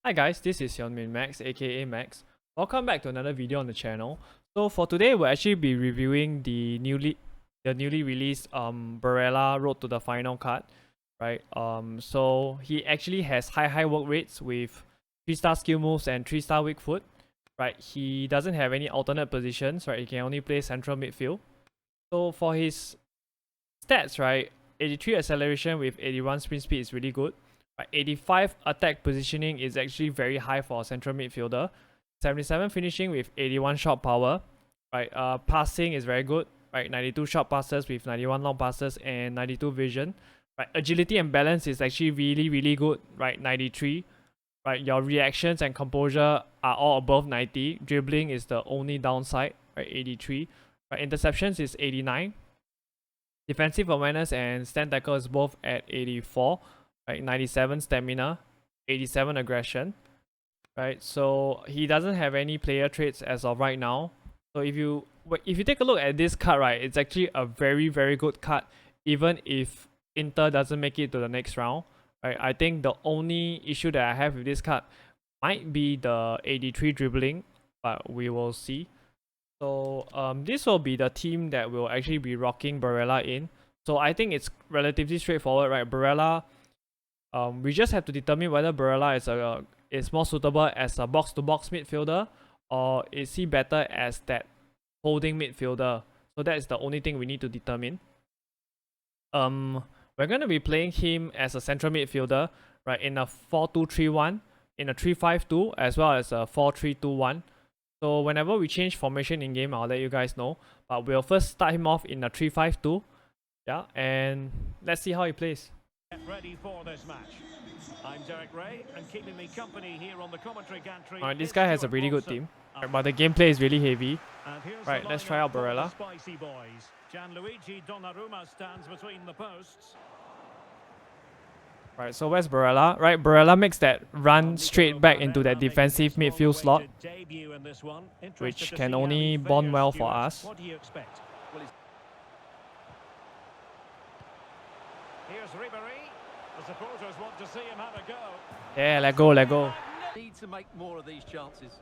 Hi guys, this is Hyunmin Max aka Max. Welcome back to another video on the channel. So for today we'll actually be reviewing the newly released Barella Road to the Final card. Right? So he actually has high work rates with 3-star skill moves and 3-star weak foot. Right? He doesn't have any alternate positions, right? He can only play central midfield. So for his stats, right, 83 acceleration with 81 sprint speed is really good. Right, 85 attack positioning is actually very high for a central midfielder. 77 finishing with 81 shot power. Right, passing is very good. Right, 92 short passes with 91 long passes and 92 vision. Right, agility and balance is actually really good. Right, 93. Right, your reactions and composure are all above 90. Dribbling is the only downside. Right, 83. Right, interceptions is 89. Defensive awareness and stand tackle is both at 84, right? 97 stamina, 87 aggression, right? So he doesn't have any player traits as of right now. So if you take a look at this card, right, it's actually a very good card, even if Inter doesn't make it to the next round, right? I think the only issue that I have with this card might be the 83 dribbling, but we will see. So this will be the team that will actually be rocking Barella in. So I think it's relatively straightforward, right? Barella, we just have to determine whether Barella is more suitable as a box-to-box midfielder, or is he better as that holding midfielder. So that is the only thing we need to determine. We're gonna be playing him as a central midfielder, right? In a 4-2-3-1, in a 3-5-2, as well as a 4-3-2-1. So whenever we change formation in game, I'll let you guys know. But we'll first start him off in a 3-5-2. Yeah, and let's see how he plays. Get ready for this match. I'm Derek Ray, and keeping me company here on the commentary gantry. Alright, this guy has a really good team. Right, but the gameplay is really heavy. Right, let's try out Barella. Spicy boys. Gianluigi Donnarumma stands between the posts. Right, so where's Barella? Right, Barella makes that run straight back into that defensive midfield slot, which can only bond well for us. What do you expect? Here's Ribery. The supporters want to see him have a go. Yeah, let go. Need to make more of these chances.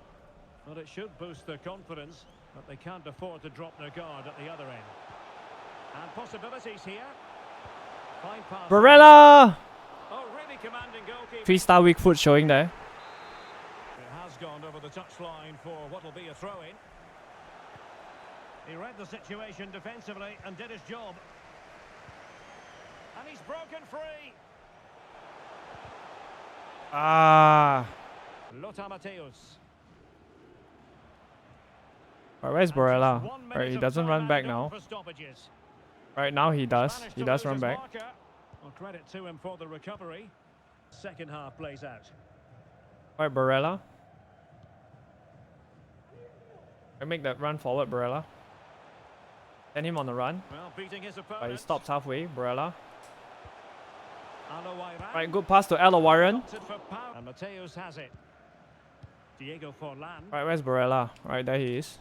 Well, it should boost their confidence, but they can't afford to drop their guard at the other end. And possibilities here. Fine pass. Barella! Oh, really commanding goalkeeper. 3-star weak foot showing there. It has gone over the touchline for what will be a throw-in. He read the situation defensively and did his job. And he's broken free. Lothar Matthäus. Alright, where's Barella? Alright, he doesn't run back now. Right now he does. He does run back. Well, credit to him for the recovery. Second half plays out. Alright, Barella. I make that run forward, Barella. Send him on the run. Well, beating his opponent. But he stops halfway, Barella. Alowairan. Right, good pass to Alowairan. And Matthäus has it. Diego Forlan. Right, where's Barella? Right, there he is.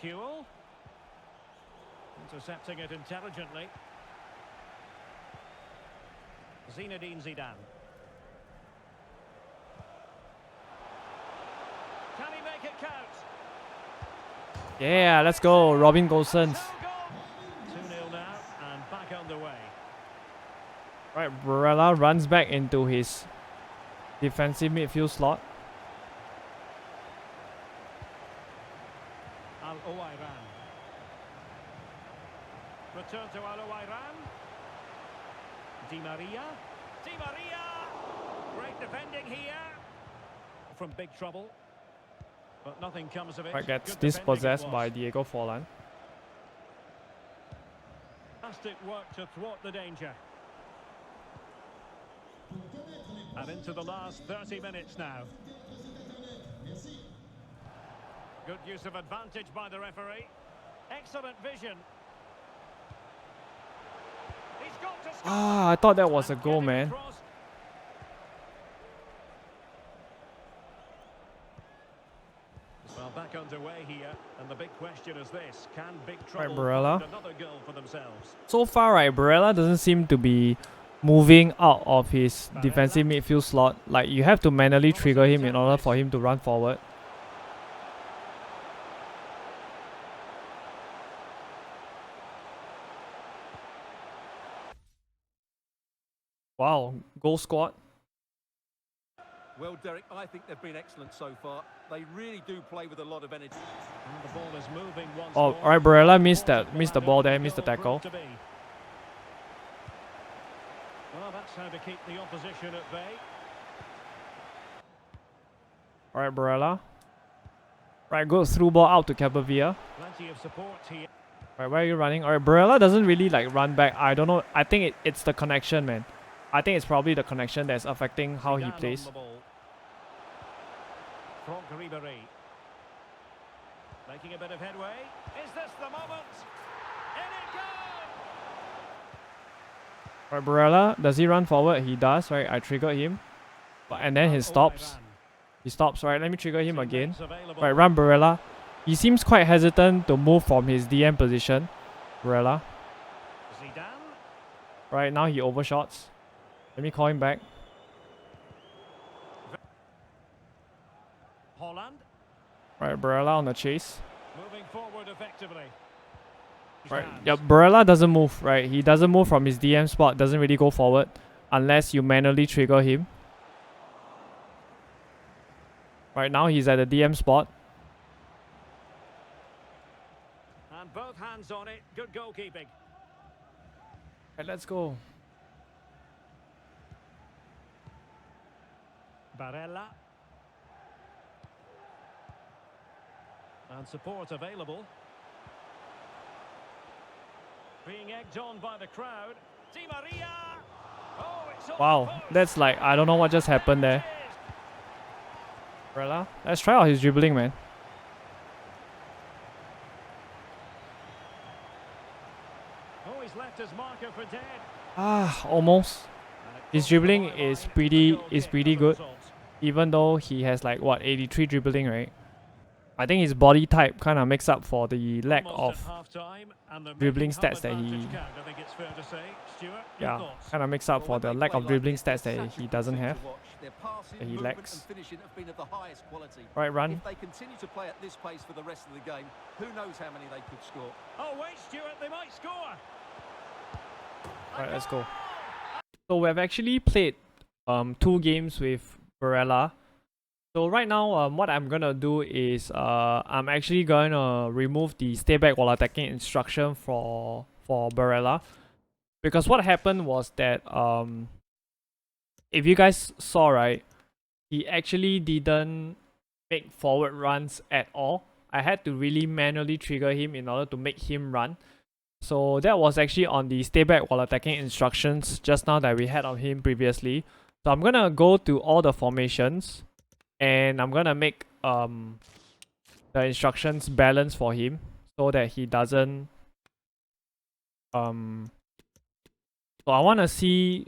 Kuhl. Intercepting it intelligently. Zinedine Zidane. Can he make it count? Yeah, let's go, Robin Gosens. 2-0 now and back underway. Right, Barella runs back into his defensive midfield slot. Alowairan. Return to Alowairan. Di Maria. Di Maria! Great defending here. From big trouble. But nothing comes of it. Right, gets Good dispossessed defending it by was. Diego Forlan. Fantastic work to thwart the danger. And into the last 30 minutes now. Good use of advantage by the referee. Excellent vision. He's got to score. I thought that was a goal, Getting man. across. Well, back underway here, and the big question is this: can Big Trouble Barella. find another goal for themselves? So far, right, Barella doesn't seem to be moving out of his defensive midfield slot. Like, you have to manually trigger him in order for him to run forward. Wow, goal scored. Well, Derek, I think they've been excellent so far. They really do play with a lot of energy. And the ball is moving once Oh, more. alright, Barella missed the ball there, missed the Goal tackle. proved to be. Well, that's how to keep the opposition at bay. Alright, Barella. Right, good through ball out to Capavia. Plenty of support here. Right, where are you running? Alright, Barella doesn't really like run back. I don't know. I think it's the connection, man. I think it's probably the connection that's affecting how he Zidane on plays. the ball. Franck Ribéry. Making a bit of headway. Is this the moment? In it goes! Right, Barella, does he run forward? He does, right? I triggered him. And then he stops. He stops, right? Let me trigger him again. Right, run Barella. He seems quite hesitant to move from his DM position. Barella. Zidane. Right, now he overshots. Let me call him back. Holland. Right, Barella on the chase. Moving forward effectively. Right, Stands. yep, Barella doesn't move, right? He doesn't move from his DM spot, doesn't really go forward unless you manually trigger him. Right now he's at the DM spot. And both hands on it. Good goalkeeping. Right, let's go. Barella. And support available. Being egged on by the crowd. Di Maria. Oh, it's Wow, that's like, I don't know what just happened there. Barella, let's try out his dribbling, man. Oh, he's left his marker for dead. Ah, almost. His dribbling is pretty good, even though he has like what 83 dribbling, right? I think his body type kind of makes up for the lack of dribbling stats that he kind of makes up for the lack of dribbling stats that he doesn't have, that he lacks. Right, run. If they continue to play at this pace for the rest of the game, who knows how many they could score. Oh wait, Stuart, they might score. Alright, let's go. So we've actually played 2 games with Barella. So right now, what I'm gonna do is I'm actually gonna remove the stay back while attacking instruction for Barella, because what happened was that if you guys saw, right, he actually didn't make forward runs at all. I had to really manually trigger him in order to make him run. So that was actually on the stay back while attacking instructions just now that we had on him previously. So I'm gonna go to all the formations and I'm gonna make the instructions balance for him so that he doesn't so I wanna see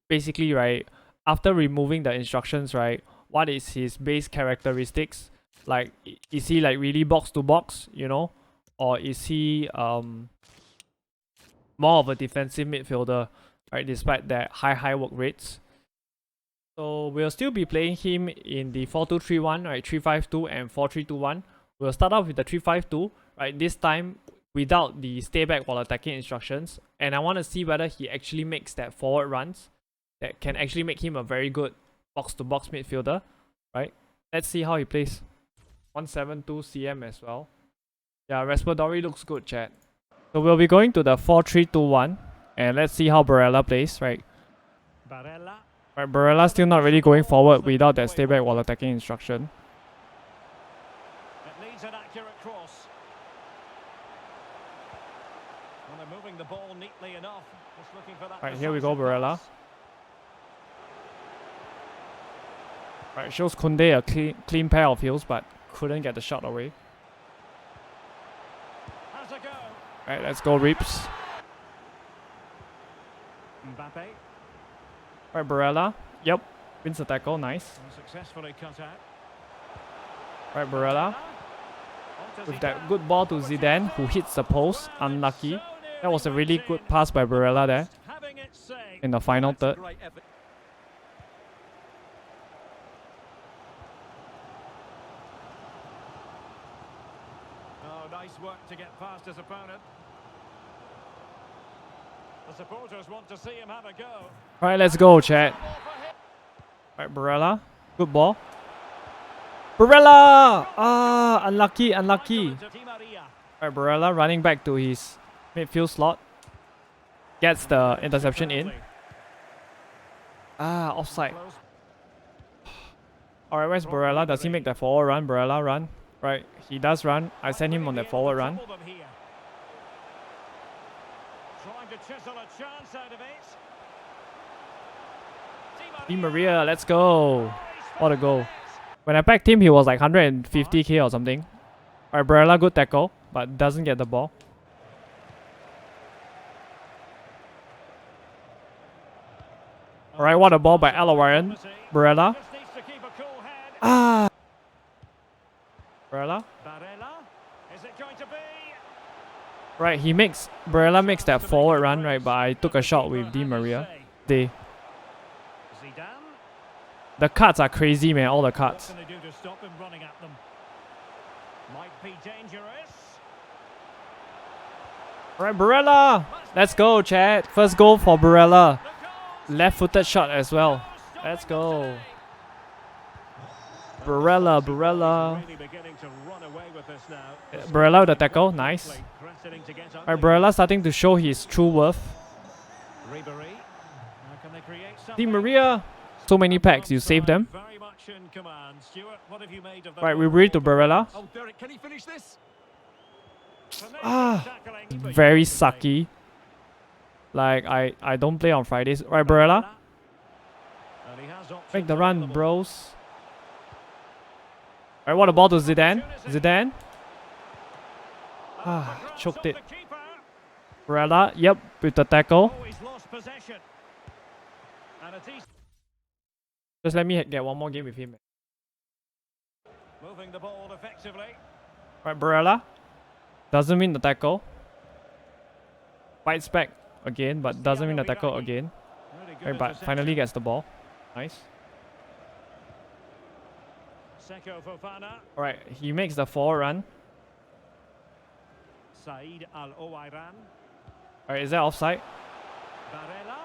basically, right, after removing the instructions, right, what is his base characteristics? Like, is he like really box to box, you know? Or is he more of a defensive midfielder, right, despite that high work rates? So we'll still be playing him in the 4-2-3-1, right, 3-5-2 and 4-3-2-1. We'll start off with the 3-5-2, right, this time without the stay back while attacking instructions. And I want to see whether he actually makes that forward runs that can actually make him a very good box-to-box midfielder, right? Let's see how he plays. 172 cm as well. Yeah, Raspadori looks good, chat. So we'll be going to the 4-3-2-1. And let's see how Barella plays, right? Barella. Right, Barella still not really going forward without that stay back while attacking instruction. It needs an accurate cross. And they're moving the ball neatly enough. Just looking for that. Right, here we go, Barella. Right, shows Koundé a clean pair of heels, but couldn't get the shot away. Has a go. Right, let's go, Reeps. Mbappe. Right, Barella. Yep, wins the tackle, nice. And successfully cut out. Right, Barella. With that good ball to Zidane, who hits the post. Unlucky. That was a really good pass by Barella there. Having it save. in the final That's a third. great effort. Oh, nice work to get past his opponent. The supporters want to see him have a go. Alright, let's go, chat. Alright, Barella. Good ball. Barella! Ah, unlucky, unlucky. Di Maria. Alright, Barella running back to his midfield slot. Gets the interception in. Ah, offside. Close. Alright, where's Barella? Does he make the forward run? Barella run. Right, he does run. I send him on the forward run. Trying to chisel a chance out of it. Di Maria, let's go. What a goal. When I packed him, he was like 150k or something. Alright, Barella, good tackle, but doesn't get the ball. Alright, what a ball by Alawaran. Barella. Just needs to keep a cool head. Ah! Barella. Barella. Is it going to be? Right, Barella makes that forward run, right, but I took a shot with Di Maria. Zidane. The cuts are crazy, man, all the What cuts. can they do to stop him running at them? Might be dangerous. Alright, Barella! Let's go, Chad. First goal for Barella. The goals. Left-footed shot as well. Let's go. Barella, Barella. Really beginning to run away with this now. Barella with the tackle, nice. Threatening to get Alright, Barella starting to show his true worth. Ribery. How can they create Di something? Maria. So many packs, you saved them. Very much in command. Stuart, what have you made of that? Right, Ribery to Barella. Oh, Derek, can he finish this? Ah, very sucky. Like, I don't play on Fridays. Right, Barella. Make the run, bros. Alright, what a ball to Zidane. Zidane. Ah, choked it. Barella, yep, with the tackle. Always lost possession. And it's easy. Just let me get one more game with him. Moving the ball effectively. Right, Barella. Doesn't win the tackle. Fights back again, but doesn't win the tackle again. Really good Right, but interception. finally gets the ball. Nice. Seko Fofana. Alright, he makes the forward run. Said Al-Owairan. Alright, is that offside? Barella.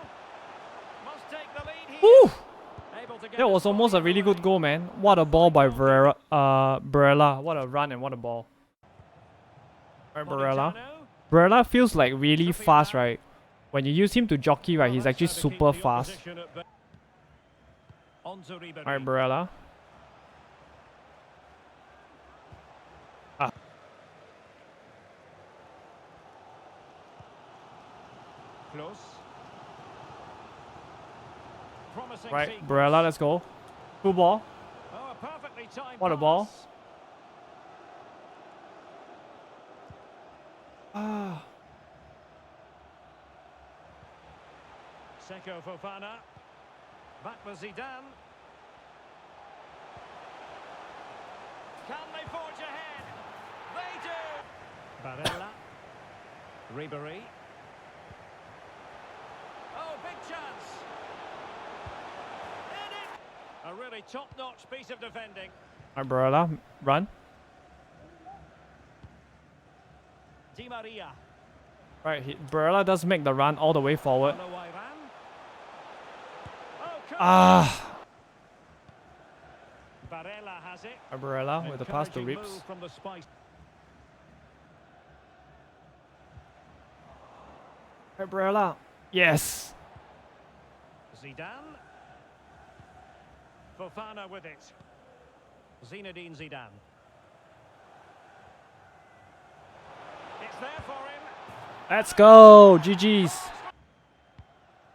Must take the lead here. Woo! Able to get That was his almost a body really away. good goal, man. What a ball by Barella. What a run and what a ball. Alright, Barella. Politano. Barella feels like really fast, right? When you use him to jockey, right, he's actually super fast. Alright, Barella. Close. Promising Right, sequence. Barella, let's go. Good ball. Oh, a perfectly timed What a ball. pass. Ah. Seko Fofana. Back for Zidane. Can they forge ahead? They do. Barella. Ribery. Oh, big chance. In it. A really top-notch piece of defending. Alright, Barella, run. Di Maria. Right, Barella does make the run all the way forward. Al-Owairan. Oh, come Ah. Barella has it. Barella with the pass to Encouraging Rips. move from the spice. Right, Barella. Yes. Zidane. Fofana with it. Zinedine Zidane. It's there for him. Let's go. GG's.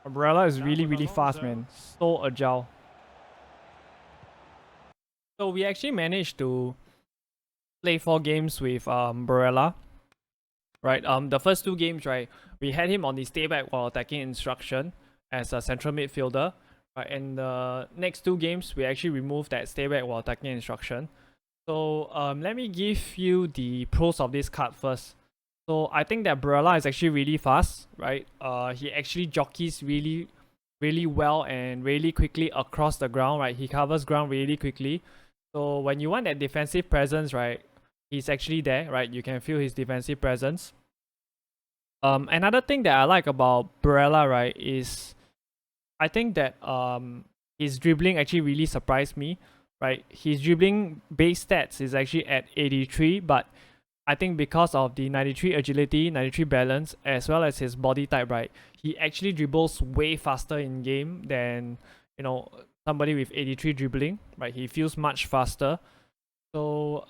Barella is really, really fast, man. So agile. So we actually managed to play 4 games with Barella. Right, the first 2 games, right, we had him on the stay back while attacking instruction as a central midfielder. Right, and the next 2 games, we actually removed that stay back while attacking instruction. So let me give you the pros of this card first. So I think that Barella is actually really fast, right? He actually jockeys really well and really quickly across the ground, right? He covers ground really quickly. So when you want that defensive presence, right, he's actually there, right? You can feel his defensive presence. Another thing that I like about Barella, right, is I think that his dribbling actually really surprised me, right? His dribbling base stats is actually at 83, but I think because of the 93 agility, 93 balance, as well as his body type, right, he actually dribbles way faster in game than, you know, somebody with 83 dribbling, right? He feels much faster. So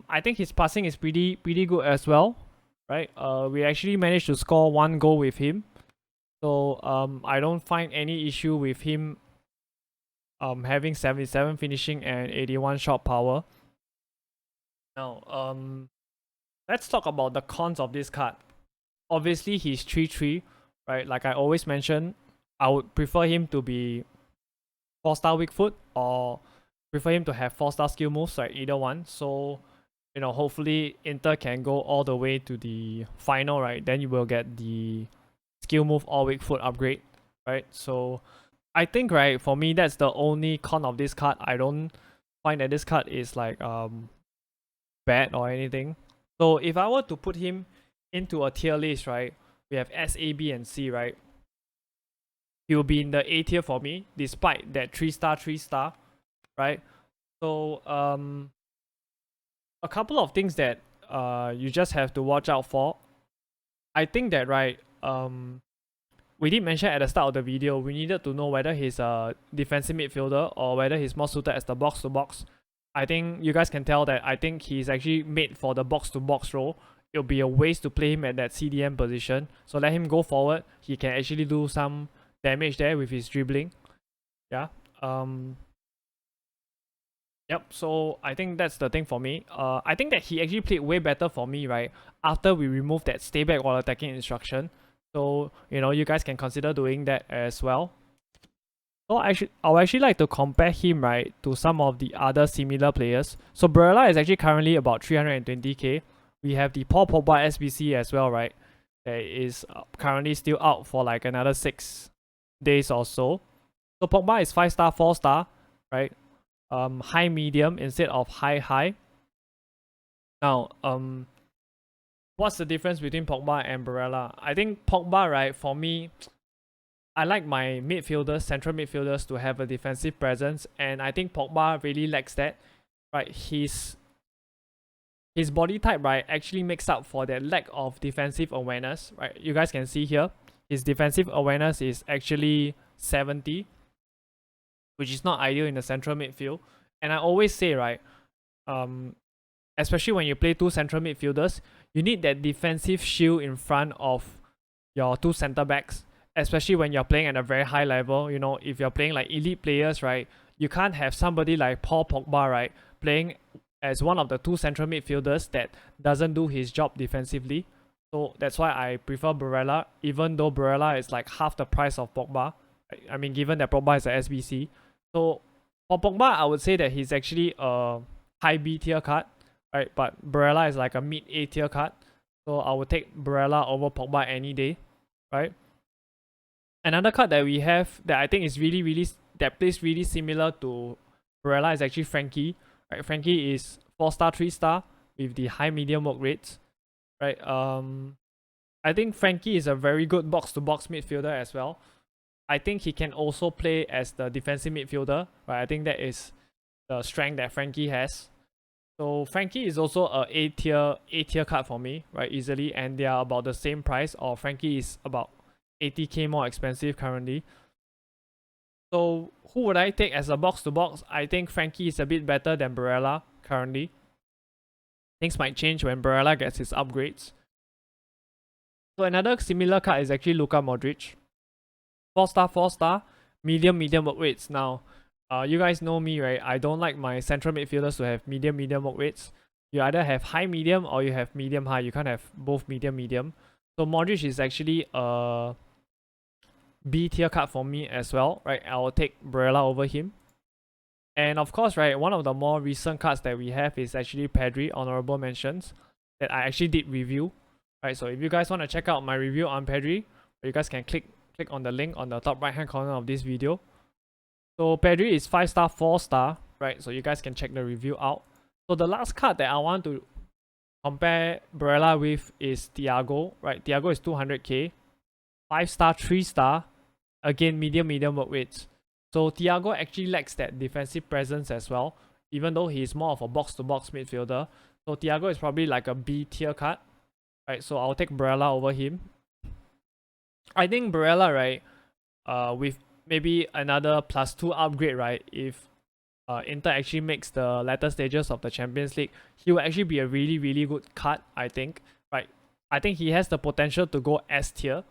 I think his passing is pretty good as well, right? We actually managed to score 1 goal with him. So I don't find any issue with him having 77 finishing and 81 shot power. Now let's talk about the cons of this card. Obviously he's 3-3, right? Like I always mention, I would prefer him to be 4-star weak foot or prefer him to have 4-star skill moves, right? Either one. So, you know, hopefully Inter can go all the way to the final, right? Then you will get the skill move or weak foot upgrade, right? So I think, right, for me that's the only con of this card. I don't find that this card is like bad or anything. So if I were to put him into a tier list, right, we have S, A, B, and C, right? He will be in the A tier for me, despite that 3-star, right? So a couple of things that you just have to watch out for. I think that, right, we did mention at the start of the video, we needed to know whether he's a defensive midfielder or whether he's more suited as the box to box. I think you guys can tell that I think he's actually made for the box to box role. It'll be a waste to play him at that CDM position. So let him go forward. He can actually do some damage there with his dribbling. Yeah. Yep, so I think that's the thing for me. I think that he actually played way better for me, right? After we removed that stay back while attacking instruction. So, you know, you guys can consider doing that as well. So I would actually like to compare him, right, to some of the other similar players. So Barella is actually currently about 320k. We have the Paul Pogba SBC as well, right? That is currently still out for like another 6 days or so. So Pogba is 5-star, 4-star, right? High medium instead of high. Now, what's the difference between Pogba and Barella? I think Pogba, right, for me, I like my midfielders, central midfielders, to have a defensive presence, and I think Pogba really lacks that. Right, his body type, right, actually makes up for that lack of defensive awareness. Right, you guys can see here, his defensive awareness is actually 70, which is not ideal in the central midfield. And I always say, right, especially when you play 2 central midfielders, you need that defensive shield in front of your 2 center backs, especially when you're playing at a very high level. You know, if you're playing like elite players, right, you can't have somebody like Paul Pogba, right, playing as one of the 2 central midfielders that doesn't do his job defensively. So that's why I prefer Barella, even though Barella is like half the price of Pogba. I mean, given that Pogba is a SBC. So for Pogba, I would say that he's actually a high B tier card, right? But Barella is like a mid A tier card. So I would take Barella over Pogba any day, right? Another card that we have that I think is that plays really similar to Barella is actually Frankie. Right? Frankie is 4-star, 3-star with the high medium work rates. Right? I think Frankie is a very good box to box midfielder as well. I think he can also play as the defensive midfielder. Right? I think that is the strength that Frankie has. So Frankie is also a A tier card for me, right? Easily, and they are about the same price. Or Frankie is about 80k more expensive currently. So who would I take as a box to box? I think Frankie is a bit better than Barella currently. Things might change when Barella gets his upgrades. So another similar card is actually Luka Modric. 4-star, 4-star, medium work rates. Now, you guys know me, right? I don't like my central midfielders to have medium work rates. You either have high medium or you have medium high. You can't have both medium. So Modric is actually a B tier card for me as well, right? I will take Barella over him. And of course, right, one of the more recent cards that we have is actually Pedri, honorable mentions, that I actually did review. Right, so if you guys want to check out my review on Pedri, you guys can click on the link on the top right hand corner of this video. So Pedri is 5-star, 4-star, right? So you guys can check the review out. So the last card that I want to compare Barella with is Thiago, right? Thiago is 200k, 5-star, 3-star, again medium work rates. So Thiago actually lacks that defensive presence as well, even though he's more of a box-to-box midfielder. So Thiago is probably like a B tier card, right? So I'll take Barella over him. I think Barella, right, with maybe another +2 upgrade, right, if Inter actually makes the latter stages of the Champions League, he will actually be a really good card, I think, right? I think he has the potential to go S tier,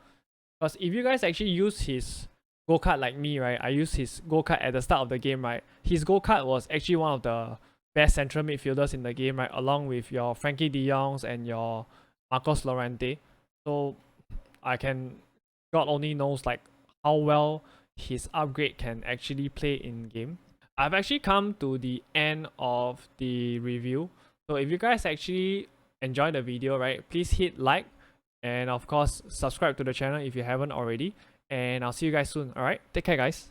because if you guys actually use his gold card like me, right, I used his gold card at the start of the game, right, his gold card was actually one of the best central midfielders in the game, right, along with your Frankie de Jongs and your Marcos Llorente. So God only knows like how well his upgrade can actually play in game. I've actually come to the end of the review. So if you guys actually enjoyed the video, right, please hit like and of course subscribe to the channel if you haven't already. And I'll see you guys soon. Alright, take care guys.